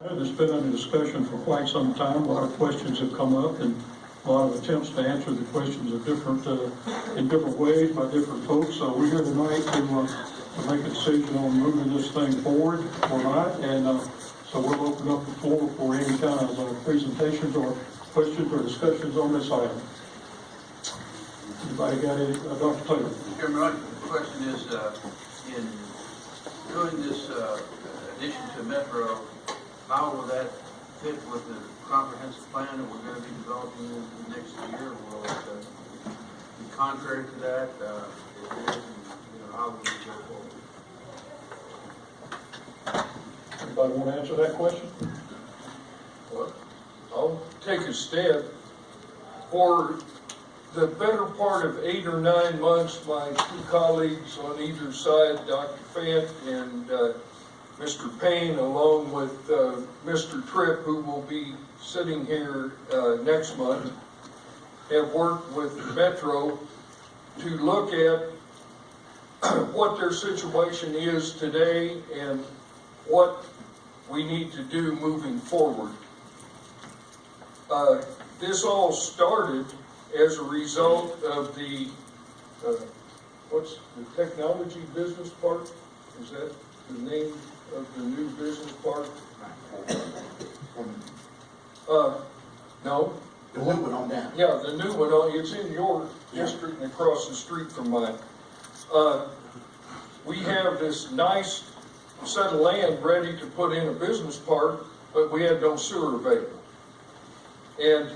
It's been under discussion for quite some time. A lot of questions have come up and a lot of attempts to answer the questions of in different ways by different folks. So we're here tonight to make a decision on moving this thing forward or not. And so we'll open up the floor for any kind of presentations or questions or discussions on this item. Anybody got any? Dr. Taylor. Chairman, the question is, in doing this addition to Metro, how will that fit with the comprehensive plan that we're going to be developing in the next year? Will it be contrary to that? If it is, how will we go forward? Anybody want to answer that question? Well, I'll take a stab. For the better part of 8 or 9 months, my two colleagues on either side, Dr. Fant and Mr. Payne, along with Mr. Tripp, who will be sitting here next month, have worked with Metro to look at what their situation is today and what we need to do moving forward. This all started as a result of the, what's the technology business park? Is that the name of the new business park? No. The new one on down. Yeah, the new one, it's in your district and across the street from mine. We have this nice set of land ready to put in a business park, but we had no sewer available. And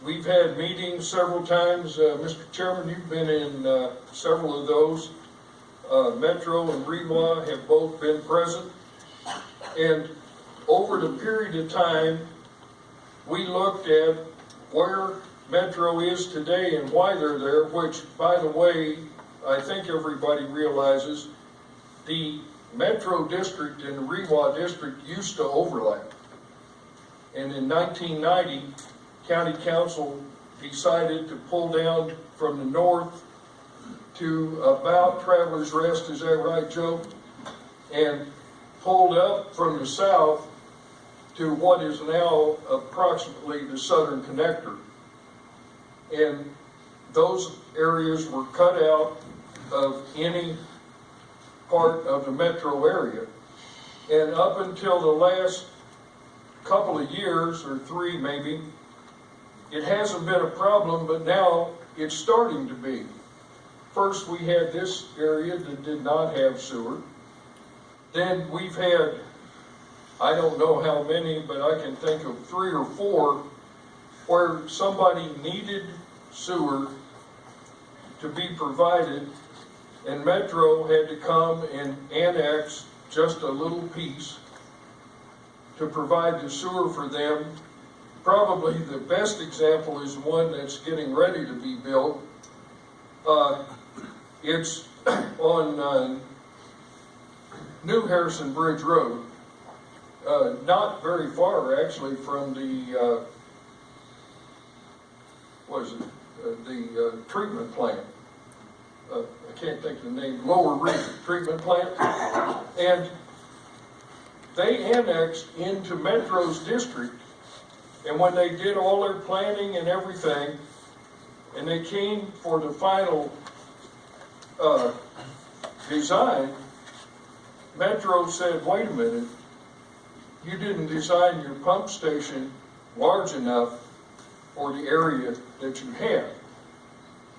we've had meetings several times. Mr. Chairman, you've been in several of those. Metro and REWA have both been present. And over the period of time, we looked at where Metro is today and why they're there, which, by the way, I think everybody realizes the Metro district and the REWA district used to overlap. And in 1990, County Council decided to pull down from the north to about Travelers Rest, is that right, Joe? And pulled up from the south to what is now approximately the southern connector. And those areas were cut out of any part of the metro area. And up until the last couple of years, or 3 maybe, it hasn't been a problem, but now it's starting to be. First, we had this area that did not have sewer. Then we've had, I don't know how many, but I can think of 3 or 4 where somebody needed sewer to be provided, and Metro had to come and annex just a little piece to provide the sewer for them. Probably the best example is one that's getting ready to be built. It's on New Harrison Bridge Road, not very far actually from the the treatment plant. I can't think of the name, Lower Reed Treatment Plant. And they annexed into Metro's district, and when they did all their planning and everything, and they came for the final design, Metro said, wait a minute, you didn't design your pump station large enough for the area that you have.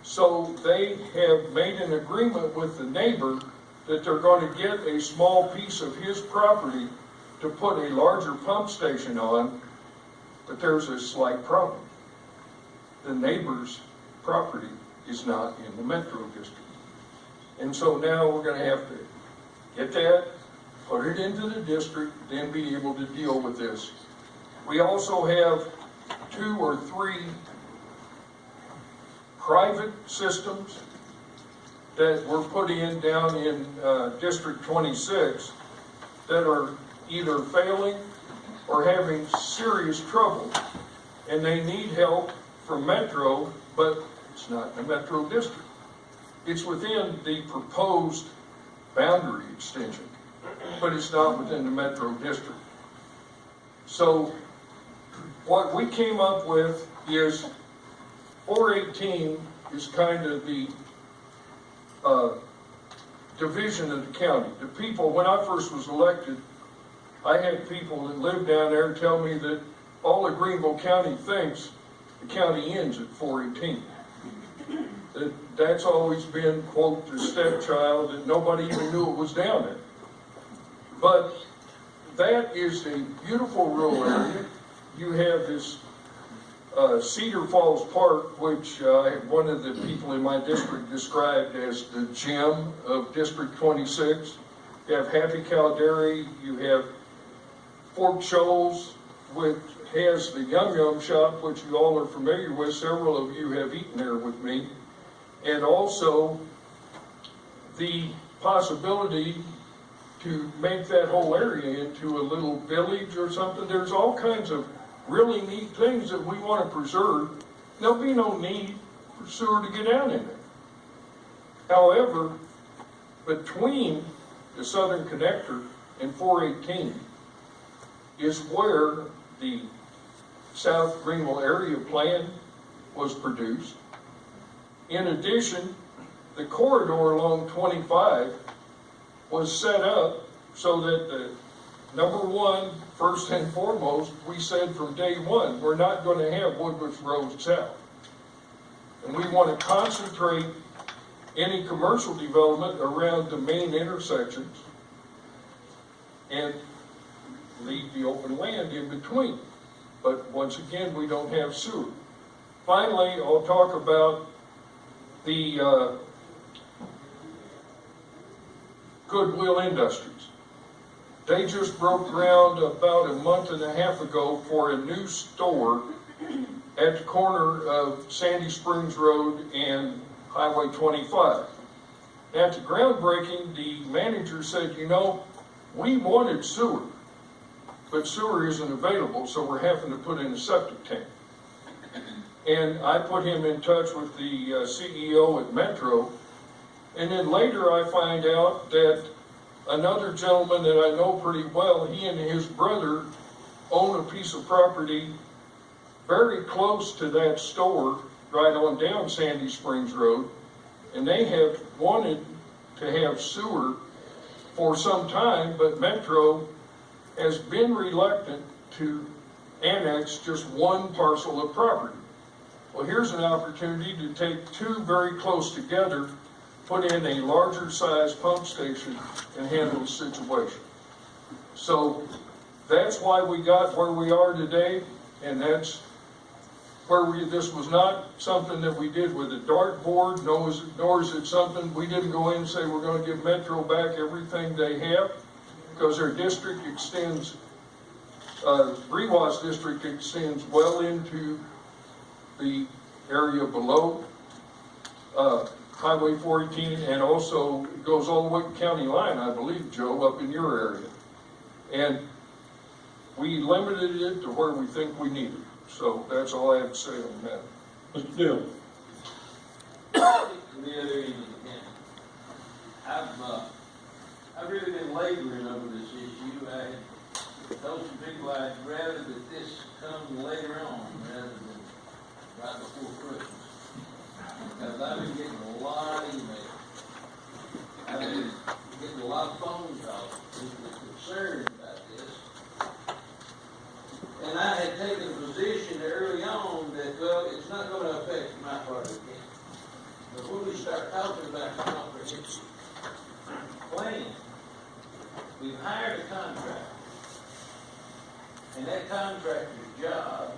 So they have made an agreement with the neighbor that they're going to get a small piece of his property to put a larger pump station on, but there's a slight problem. The neighbor's property is not in the Metro district. And so now we're going to have to get that, put it into the district, then be able to deal with this. We also have 2 or 3 private systems that were put in down in District 26 that are either failing or having serious trouble, and they need help from Metro, but it's not in the Metro district. It's within the proposed boundary extension. but it's not within the metro district. So what we came up with is 418 is kind of the division of the county. The people, when I first was elected, I had people that lived down there tell me that all of Greenville County thinks the county ends at 418. That's always been, quote, the stepchild, that nobody even knew it was down there. But that is a beautiful rural area. You have this Cedar Falls Park, which one of the people in my district described as the gem of District 26. You have Happy Cow Dairy, you have Fort Shoals, which has the Yum Yum shop, which you all are familiar with. Several of you have eaten there with me. And also the possibility to make that whole area into a little village or something. There's all kinds of really neat things that we want to preserve. There'll be no need for sewer to get down in there. However, between the Southern Connector and 418 is where the South Greenville Area Plan was produced. In addition, the corridor along 25 was set up so that the number one, first and foremost, we said from day one, we're not going to have Woodruff Road South. And we want to concentrate any commercial development around the main intersections and leave the open land in between. But once again, we don't have sewer. Finally, I'll talk about the Goodwill Industries. They just broke ground about a month and a half ago for a new store at the corner of Sandy Springs Road and Highway 25. At the groundbreaking, the manager said, you know, we wanted sewer, but sewer isn't available, so we're having to put in a septic tank. And I put him in touch with the CEO at Metro, and then later I find out that another gentleman that I know pretty well, he and his brother own a piece of property very close to that store, right on down Sandy Springs Road, and they have wanted to have sewer for some time, but Metro has been reluctant to annex just one parcel of property. Well, here's an opportunity to take two very close together, put in a larger size pump station, and handle the situation. So that's why we got where we are today, and that's where this was not something that we did with a dartboard, nor is it something we didn't go in and say we're going to give Metro back everything they have, because their district extends, Rewa's district extends well into the area below Highway 418, and also goes all the way to county line, I believe, Joe, up in your area. And we limited it to where we think we need it. So that's all I have to say on that. Mr. Dill. The other end of the county. I've really been laboring over this issue. I had told some people I'd rather that this come later on rather than right before Christmas. Because I've been getting a lot of emails. I've been getting a lot of phone calls. People are concerned about this. And I had taken a position early on that, well, it's not going to affect my part of the county. But when we start talking about the comprehensive plan, we've hired a contractor. And that contractor's job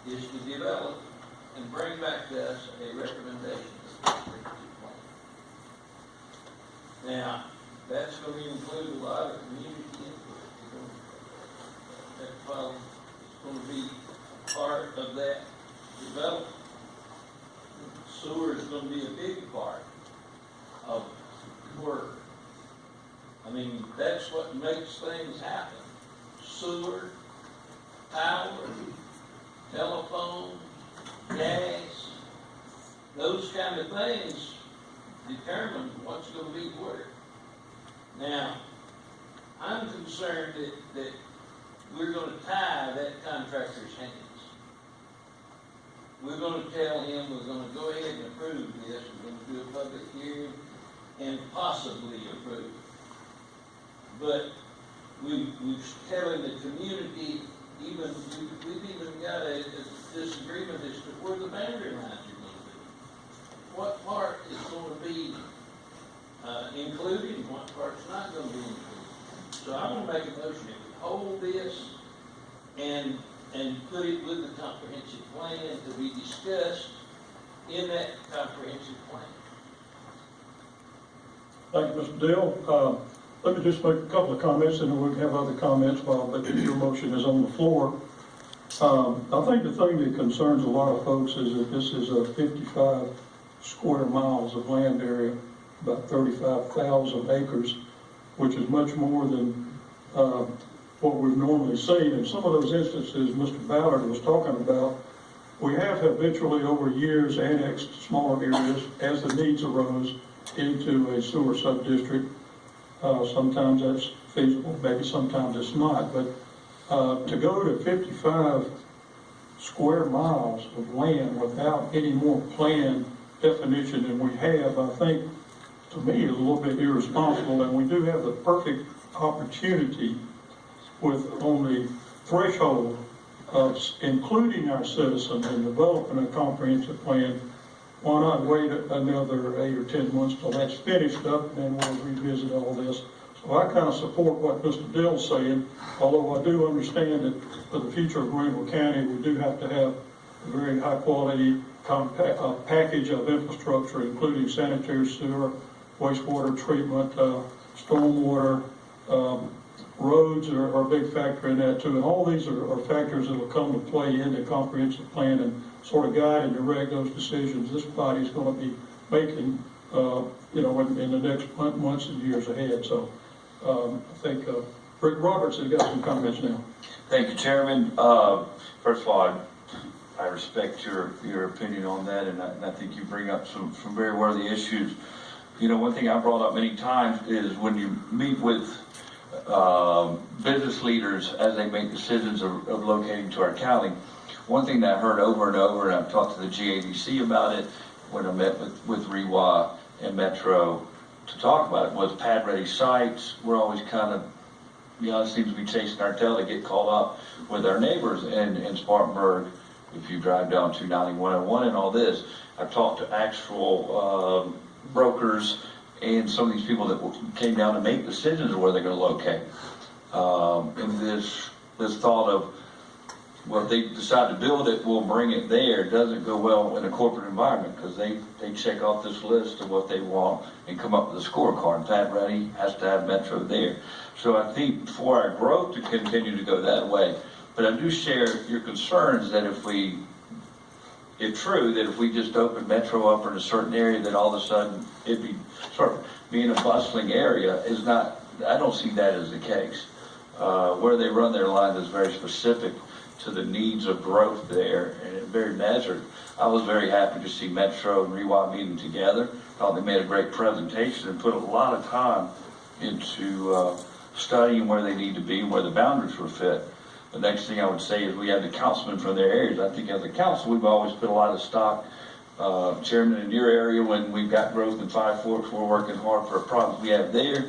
is to develop and bring back to us a recommendation of the comprehensive plan. Now, that's going to include a lot of community input. That's probably going to be part of that development. Sewer is going to be a big part of work. I mean, that's what makes things happen. Sewer, power, telephone, gas, those kind of things determine what's going to be where. Now, I'm concerned that we're gonna tie that contractor's hands. We're gonna tell him we're gonna go ahead and approve this, we're gonna do a public hearing and possibly approve it. But we're telling the community, we've even got a disagreement as to where the boundary lines are gonna be. What part is gonna be included and what part's not gonna be included. So I'm gonna make a motion that we hold this and put it with the comprehensive plan to be discussed in that comprehensive plan. Thank you, Mr. Dale. Let me just make a couple of comments, and then we can have other comments while your motion is on the floor. I think the thing that concerns a lot of folks is that this is a 55 square miles of land area, about 35,000 acres, which is much more than what we've normally seen. In some of those instances Mr. Ballard was talking about, we have habitually over years annexed smaller areas as the needs arose into a sewer sub-district. Sometimes that's feasible, maybe sometimes it's not, but to go to 55 square miles of land without any more planned definition than we have, I think, to me, is a little bit irresponsible, and we do have the perfect opportunity on the threshold of including our citizens in developing a comprehensive plan. Why not wait another 8 or 10 months till that's finished up, and then we'll revisit all this. So I kind of support what Mr. Dill's saying, although I do understand that for the future of Greenville County, we do have to have a very high quality package of infrastructure, including sanitary sewer, wastewater treatment, stormwater, roads are a big factor in that too. And all these are factors that will come to play in the comprehensive plan and sort of guide and direct those decisions this body's going to be making, in the next months and years ahead. So I think Rick Roberts has got some comments now. Thank you, Chairman. First of all, I respect your opinion on that, and I think you bring up some very worthy issues. One thing I brought up many times is when you meet with business leaders as they make decisions of locating to our county, one thing that I heard over and over, and I've talked to the GADC about it when I met with REWA and Metro to talk about it, was pad-ready sites. We're always kind of, it seems to be chasing our tail to get caught up with our neighbors in Spartanburg. If you drive down 290-101 and all this, I've talked to actual brokers and some of these people that came down to make decisions of where they're going to locate. And this thought of, well, if they decide to build it, we'll bring it there, doesn't go well in a corporate environment, because they check off this list of what they want and come up with a scorecard. Pat Ready has to have Metro there. So I think for our growth to continue to go that way, but I do share your concerns that if we just open Metro up in a certain area, that all of a sudden it'd be sort of being a bustling area is not, I don't see that as the case. Where they run their line is very specific to the needs of growth there, and very measured. I was very happy to see Metro and REWA meeting together. Thought they made a great presentation and put a lot of time into studying where they need to be and where the boundaries were fit. The next thing I would say is we have the councilmen from their areas. I think as a council, we've always put a lot of stock. Chairman, in your area, when we've got growth in Five Forks, we're working hard for problems we have there,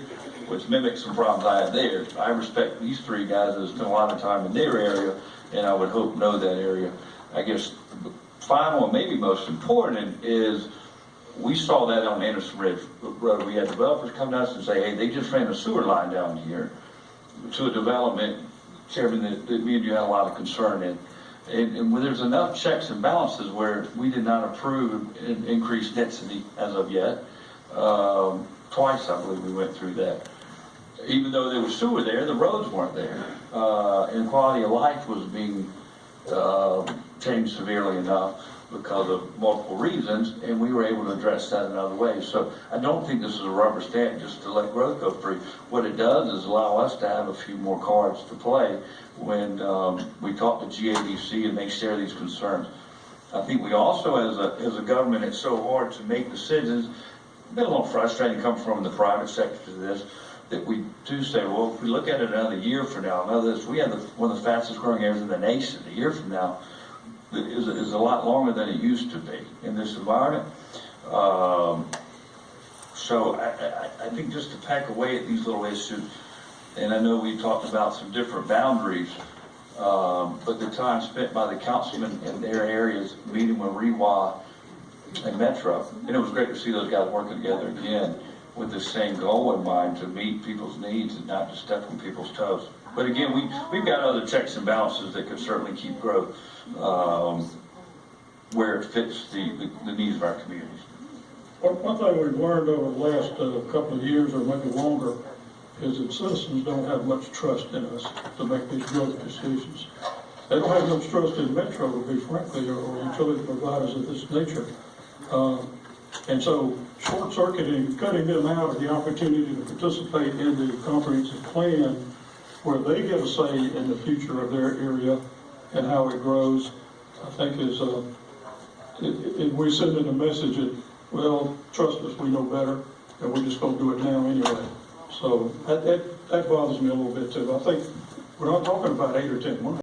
which mimics some problems I have there. I respect these three guys that spend a lot of time in their area, and I would hope know that area. I guess the final and maybe most important is we saw that on Anderson Ridge Road. We had developers come to us and say, hey, they just ran a sewer line down here to a development, Chairman, that me and you had a lot of concern in. And when there's enough checks and balances where we did not approve an increased density as of yet. Twice, I believe, we went through that. Even though there was sewer there, the roads weren't there. And quality of life was being changed severely enough because of multiple reasons, and we were able to address that another way. So I don't think this is a rubber stamp just to let growth go free. What it does is allow us to have a few more cards to play when we talk to GADC and they share these concerns. I think we also, as a government, it's so hard to make decisions. It's been a little frustrating coming from the private sector to this, that we do say, well, if we look at it another year from now, we have one of the fastest growing areas in the nation. A year from now is a lot longer than it used to be in this environment. So I think just to pack away at these little issues, and I know we talked about some different boundaries, but the time spent by the councilmen in their areas meeting with REWA and Metro, and it was great to see those guys working together again with the same goal in mind, to meet people's needs and not just step on people's toes. But again, we've got other checks and balances that could certainly keep growth where it fits the needs of our communities. One thing we've learned over the last couple of years, or maybe longer, is that citizens don't have much trust in us to make these growth decisions. They don't have much trust in Metro, to be frankly, or utility providers of this nature. And so short-circuiting, cutting them out of the opportunity to participate in the comprehensive plan where they get a say in the future of their area and how it grows, I think is, we're sending a message that, well, trust us, we know better, and we're just going to do it now anyway. So that bothers me a little bit too. I think we're not talking about 8 or 10 months.